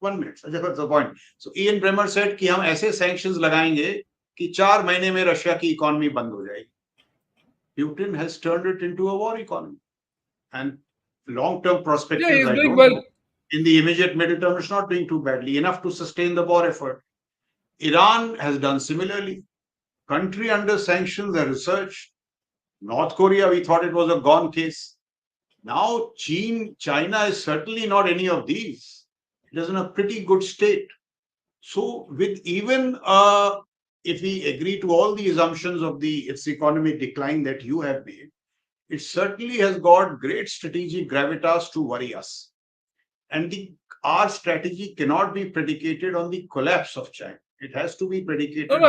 1 minute. That's the point. So Ian Bremmer said कि हम ऐसे sanctions लगाएंगे कि 4 महीने में Russia की economy बंद हो जाएगी. Putin has turned it into a war economy, and long-term perspectives, he's I doing don't well. know. In the immediate middle term, it's not doing too badly, enough to sustain the war effort. Iran has done similarly. Country under sanctions and research. North Korea, we thought it was a gone case. Now, China is certainly not any of these. It is in a pretty good state. So, with even if we agree to all the assumptions of its economic decline that you have made, it certainly has got great strategic gravitas to worry us. And our strategy cannot be predicated on the collapse of China. It has to be predicated No, on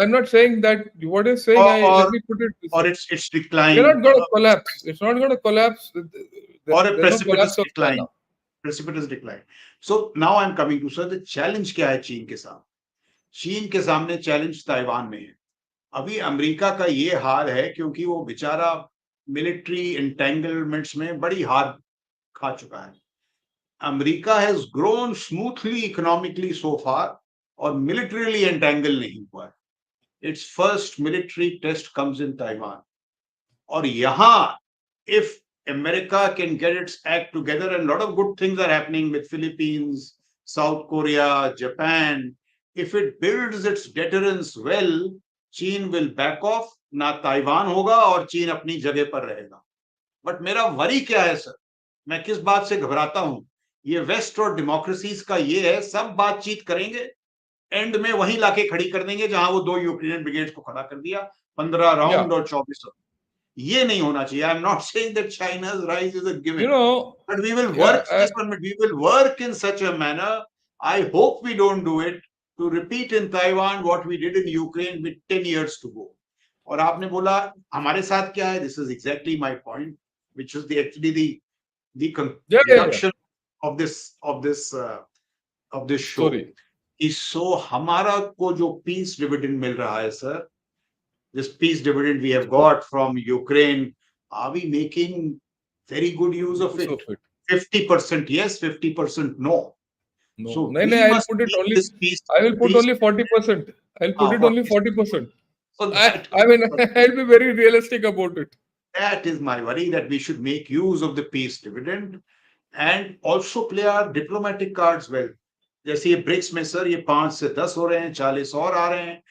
I'm not saying that. What you're saying, let or me put it this or way. its decline, You're not going to collapse. It's not going to collapse. or a There's no collapse precipitous of decline. China. Precipitous decline. So now I'm coming to, sir, the challenge क्या है चीन के साथ? चीन के सामने challenge Taiwan में है. अभी अमेरिका का ये हाल है क्योंकि वो बेचारा मिलिट्री एंटेंगलमेंट्स में बड़ी हार खा चुका है. America has grown smoothly economically so far और मिलिटरीली एंटेंगल नहीं हुआ है. Its first military test comes in Taiwan. और यहाँ if America can get its act together, and a lot of good things are happening with Philippines, South Korea, Japan. If it builds its deterrence well, चीन will back off. ना Taiwan होगा और चीन अपनी जगह पर रहेगा. बट मेरा वरी क्या है सर? मैं किस बात से घबराता हूं? ये वेस्ट और डेमोक्रेसीज का ये है, सब बातचीत करेंगे, एंड में वहीं लाके खड़ी कर देंगे जहां वो 2 यूक्रेनियन ब्रिगेड्स को खड़ा कर दिया, 15 राउंड और 24. ये नहीं होना चाहिए. I am not saying that चाइना's rise is a given, but we will work this one. We will work in such a manner. I hope we don't do it to repeat in Taiwan what we did in Ukraine with 10 years to go. और आपने बोला हमारे साथ क्या है? This is exactly my point, which is actually the conduction of this show. So हमारा को जो peace dividend मिल रहा है sir, this peace dividend we have got from Ukraine, are we making very good use of it? 50% yes, 50% no. No. So I'll put it only. I will put only 40%. I'll put it only 40%. So I mean, I'll be very realistic about it. That is my worry, that we should make use of the peace dividend and also play our diplomatic cards well. जैसे ये BRICS में sir ये 5 से 10 हो रहे हैं, 40 और आ रहे हैं.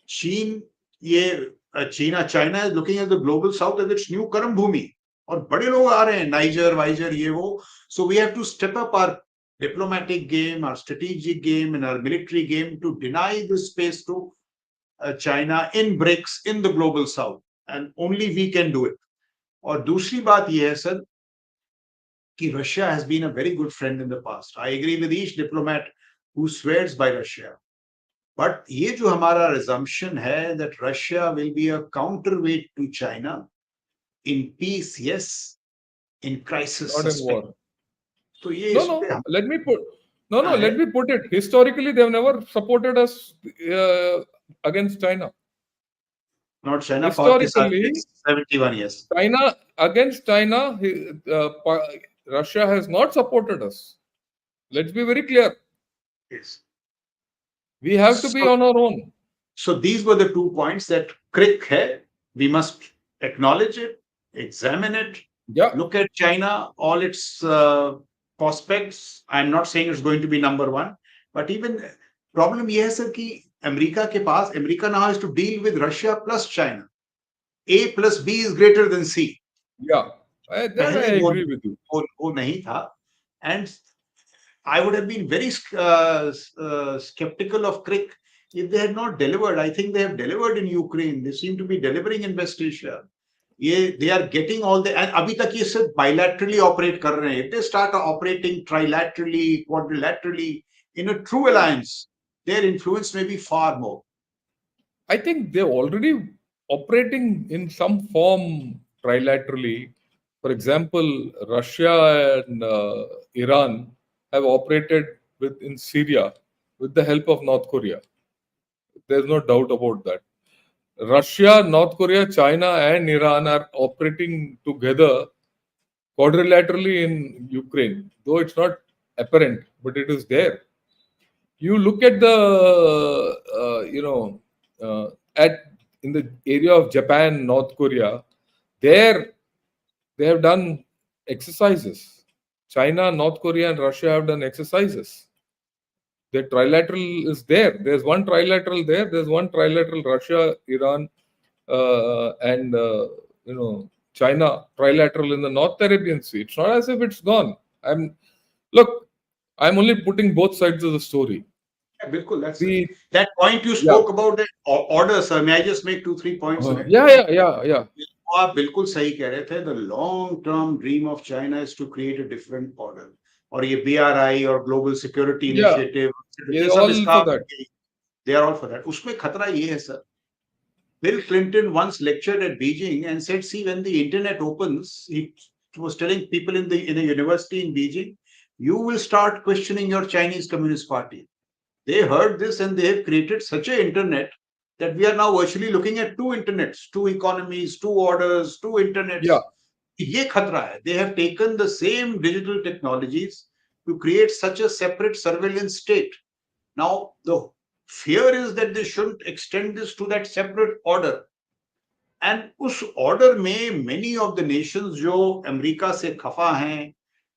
चीन ये China is looking at the global south as its new कर्म भूमि, और बड़े लोग आ रहे हैं, नाइजर वाइजर ये वो. So we have to step up our diplomatic game, our strategic game, and our military game to deny this space to China in BRICS, in the global south, and only we can do it. और दूसरी बात ये है sir कि Russia has been a very good friend in the past. I agree with each diplomat who swears by Russia. But ये जो हमारा assumption है that Russia will be a counterweight to China in peace, yes, in crisis, not in war. So ये let me put it. Historically, they've never supported us against China. Not China. Historically, 71 years. Against China, Russia has not supported us. Let's be very clear. Yes. We have to be on our own. So these were the 2 points that crick hai. We must acknowledge it, examine it, look at China, all its prospects. I'm not saying it's going to be number 1, but even problem ये है sir कि America now has to deal with Russia plus China. A plus B is greater than C. Yeah, I agree with you. वो नहीं था. And I would have been very skeptical of crick if they had not delivered. I think they have delivered in Ukraine. They seem to be delivering in West Asia. They are getting all the, and अभी तक ये सिर्फ bilaterally operate कर रहे हैं. If they start operating trilaterally, quadrilaterally in a true alliance, their influence may be far more. I think they're already operating in some form trilaterally. For example, Russia and Iran have operated in Syria with the help of North Korea. There's no doubt about that. Russia, North Korea, China, and Iran are operating together quadrilaterally in Ukraine, though it's not apparent, but it is there. You look at the, in the area of Japan, North Korea, there they have done exercises. China, North Korea, and Russia have done exercises. The trilateral is there. There's one trilateral there. There's one trilateral Russia, Iran, and China trilateral in the North Arabian Sea. It's not as if it's gone. Look, I'm only putting both sides of the story. Yeah, bilkul, that's The it. That point you yeah, spoke about, that order, sir. May I just make 2-3 points on it? yeah. आप बिल्कुल सही कह रहे थे. The long term dream of China is to create a different order. और ये BRI और Global Security Yeah, Initiative, yeah, ये सब all इसका, for that. they are all for that. उसमें खतरा ये है sir. Bill Clinton once lectured at Beijing and said, see, when the internet opens, he was telling people in a university in Beijing, you will start questioning your Chinese Communist Party. They heard this and they have created such an internet that we are now virtually looking at two internets, two economies, two orders, two internets. Yeah. ये खतरा है. They have taken the same digital technologies to create such a separate surveillance state. Now, the fear is that they shouldn't extend this to that separate order. And उस order में many of the nations जो America से खफा हैं,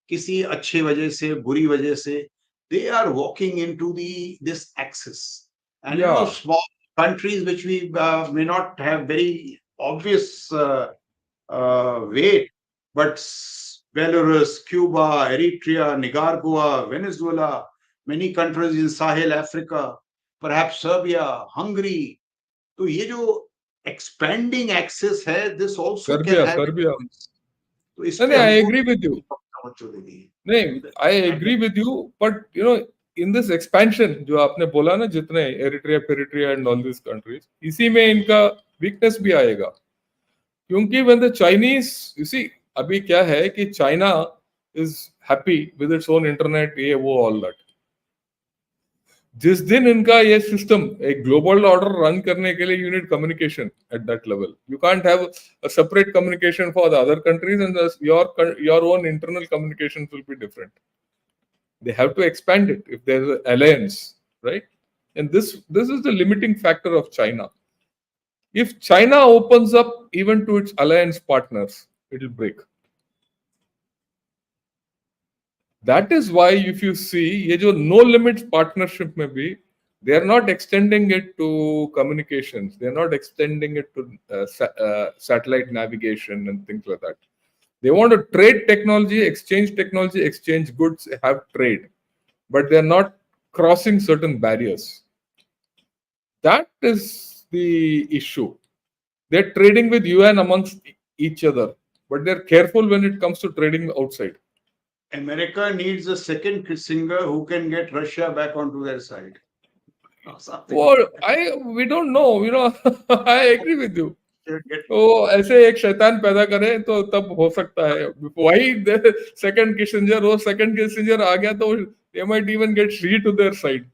किसी अच्छे वजह से, बुरी वजह से, they are walking into this axis. And Yeah. small countries which we may not have very obvious weight, but Belarus, Cuba, Eritrea, Nicaragua, Venezuela, many countries in Sahel Africa, perhaps Serbia, Hungary. तो ये जो expanding axis है, this also can have Serbia. तो इस No, पे I हमको agree with you. तवज्जो देनी है. नहीं, I agree with you, but in this expansion जो आपने बोला ना, जितने Eritrea and all these countries, इसी में इनका weakness भी आएगा. क्योंकि when the Chinese, you see, अभी क्या है कि China is happy with its own internet, ये वो all that. जिस दिन इनका ये सिस्टम एक ग्लोबल ऑर्डर रन करने के लिए you need communication at that level. You can't have a separate communication for the other countries and your own internal communication will be different. They have to expand it if there is an alliance, right? And this is the limiting factor of China. If China opens up even to its alliance partners, it will break. That is why if you see ये जो no limits partnership में भी, they are not extending it to communications, they are not extending it to satellite navigation and things like that. They want to trade technology, exchange goods, have trade, but they are not crossing certain barriers. That is the issue. They're trading with UN amongst each other, but they're careful when it comes to trading outside. America needs a second Kissinger who can get Russia back onto their side. Well, we don't know, I agree with you. तो ऐसे एक शैतान पैदा करें तो तब हो सकता है. वही सेकंड किसिंजर, वो सेकंड किसिंजर आ गया तो they might even get Xi to their side.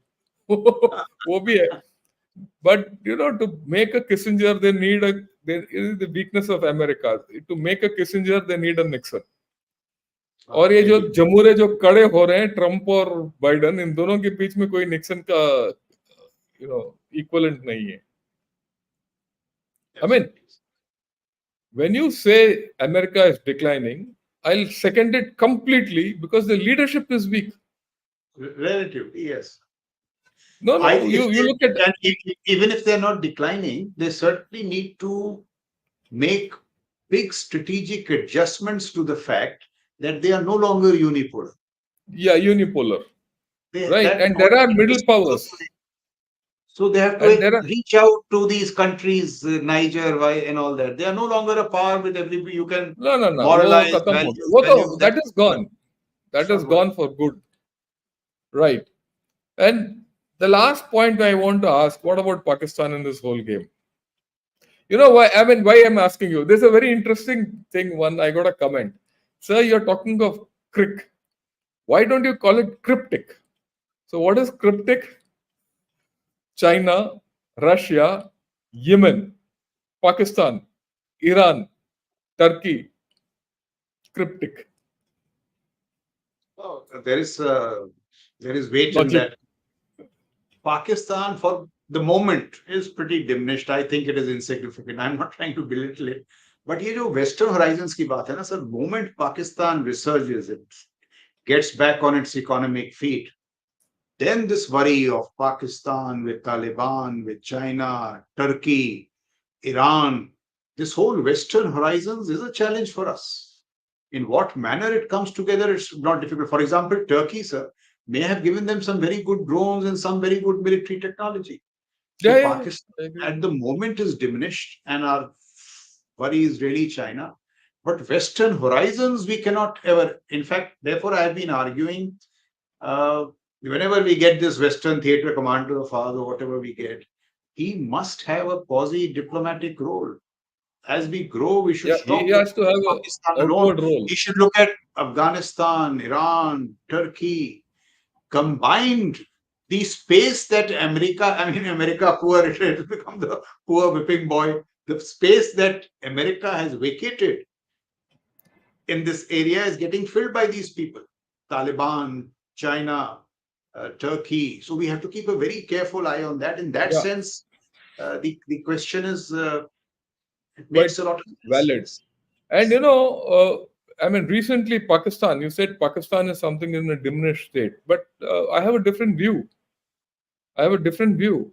वो भी है. But to make a Kissinger, there is the weakness of America. To make a Kissinger, they need a Nixon. और ये जो जमूरे जो कड़े हो रहे हैं, ट्रम्प और बाइडन, इन दोनों के बीच में कोई निक्सन का इक्विवेलेंट नहीं है. I mean, when you say America is declining, I'll second it completely because the leadership is weak. Relatively, yes. No, you look at... Even if they're not declining, they certainly need to make big strategic adjustments to the fact that they are no longer unipolar. Yeah, unipolar. Right, and there are middle powers. So they have to reach out to these countries, Niger, and all that. They are no longer a power with everybody. You can moralize values. That is gone. That is gone for good. Right. And the last point I want to ask, what about Pakistan in this whole game? Why I'm asking you? There's a very interesting thing. I got a comment. Sir, you're talking of crick. Why don't you call it cryptic? So what is cryptic? China, Russia, Yemen, Pakistan, Iran, Turkey. Cryptic. Oh, there is weight in that. Pakistan, for the moment, is pretty diminished. I think it is insignificant. I'm not trying to belittle it. But ये जो Western Horizons की बात है ना sir, moment Pakistan resurges, it gets back on its economic feet, then this worry of Pakistan with Taliban, with China, Turkey, Iran, this whole Western horizons is a challenge for us. In what manner it comes together, it's not difficult. For example, Turkey, sir, may have given them some very good drones and some very good military technology. So Yeah, Pakistan I agree. at the moment is diminished, and our worry is really China. But Western horizons, we cannot ever. In fact, therefore, I have been arguing whenever we get this Western theater commander of ours or whatever we get, he must have a quasi diplomatic role. As we grow, we should Yeah, stop he looking has to have at Pakistan a alone. outward role. He should look at Afghanistan, Iran, Turkey, combined the space that America, poor, it has become the poor whipping boy. The space that America has vacated in this area is getting filled by these people, Taliban, China, Turkey. So we have to keep a very careful eye on that. In that Yeah, sense, the question is it quite makes a lot of sense. valid. Yes. And I mean, recently Pakistan, you said Pakistan is something in a diminished state, but I have a different view. I have a different view.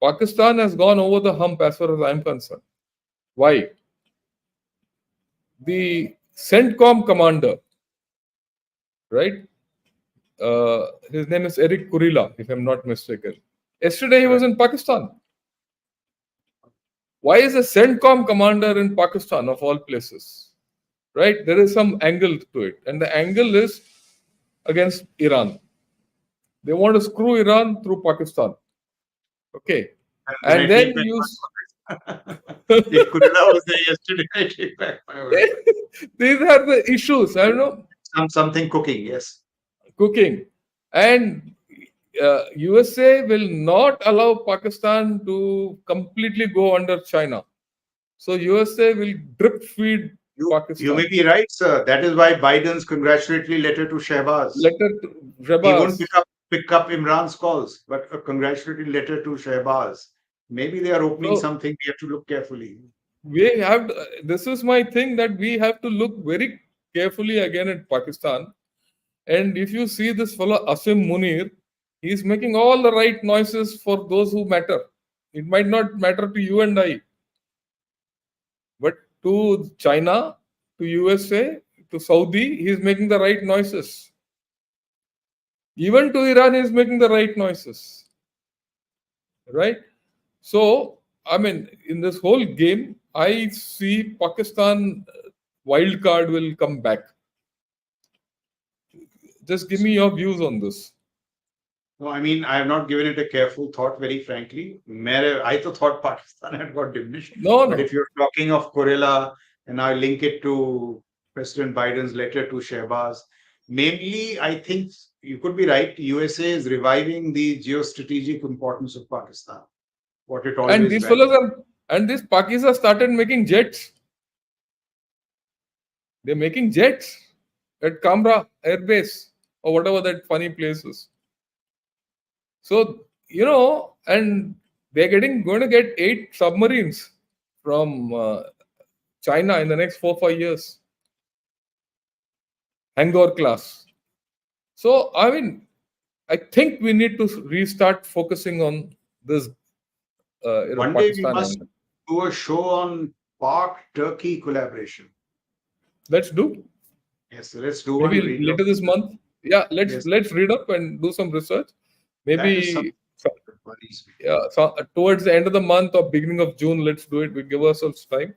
Pakistan has gone over the hump as far as I'm concerned. Why? The CENTCOM commander, right? His name is Eric Kurila, if I'm not mistaken. Yesterday he was Correct. in Pakistan. Why is a CENTCOM commander in Pakistan of all places? Right? There is some angle to it, and the angle is against Iran. They want to screw Iran through Pakistan. Okay, Then and I take then back you. my word. If Kurila was there yesterday, I take back my word. These are the issues. I don't know, Something cooking, yes. cooking, and USA will not allow Pakistan to completely go under China. So USA will drip feed You may Pakistan. be right, sir. That is why Biden's congratulatory letter to Shehbaz. Letter to He won't Jabaz. pick up Imran's calls, but a congratulatory letter to Shehbaz. Maybe they are opening So something. We have to look carefully. we have this is my thing that we have to look very carefully again at Pakistan. And if you see this fellow Asim Munir, he's making all the right noises for those who matter. It might not matter to you and I, but to China, to USA, to Saudi, he's making the right noises. Even to Iran, he's making the right noises. Right? So, I mean, in this whole game, I see Pakistan wild card will come back. Just give me your views on this. No, I mean, I have not given it a careful thought, very frankly. I thought Pakistan had got diminished. No, But no. if you're talking of Kurila, and I link it to President Biden's letter to Shehbaz, mainly, I think you could be right. USA is reviving the geostrategic importance of Pakistan, what it And always these valued. fellows are, and these Pakis have started making jets. They're making jets at Kamra Air Base or whatever that funny place is. So, and they're going to get 8 submarines from China in the next 4-5 years. Hangar class. So, I mean, I think we need to restart focusing on this One day we Pakistan must angle. do a show on Pak-Turkey collaboration. Let's do. Yes, so let's do one. Maybe Read later up. this month. Yeah, let's Yes, let's read up and do some research. that is something Maybe that worries me. yeah, so towards the end of the month or beginning of June, let's do it. We give ourselves time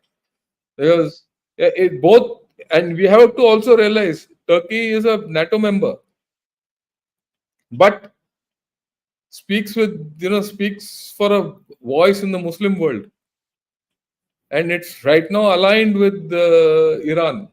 because it both, and we have to also realize Turkey is a NATO member, but speaks for a voice in the Muslim world, and it's right now aligned with Iran,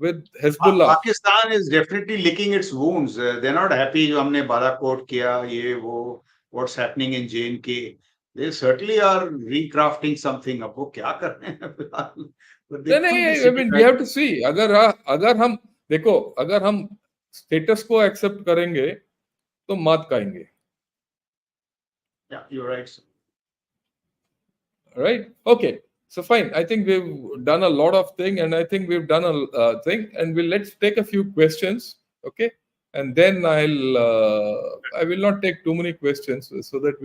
with Hezbollah. Pakistan is definitely licking its wounds. They're not happy जो हमने बालाकोट किया ये वो what's happening in J&K. They certainly are recrafting something. अब वो क्या कर रहे हैं फिलहाल? But they could be नहीं, I sitting mean we back. have to see. अगर हम देखो, अगर हम स्टेटस को एक्सेप्ट करेंगे तो मात खाएंगे. Yeah, you're right. Sir. Right? Okay. So fine. I think we've done a lot of thing, and I think we've done a thing, and let's take a few questions. Okay. and then I will not take too many questions so that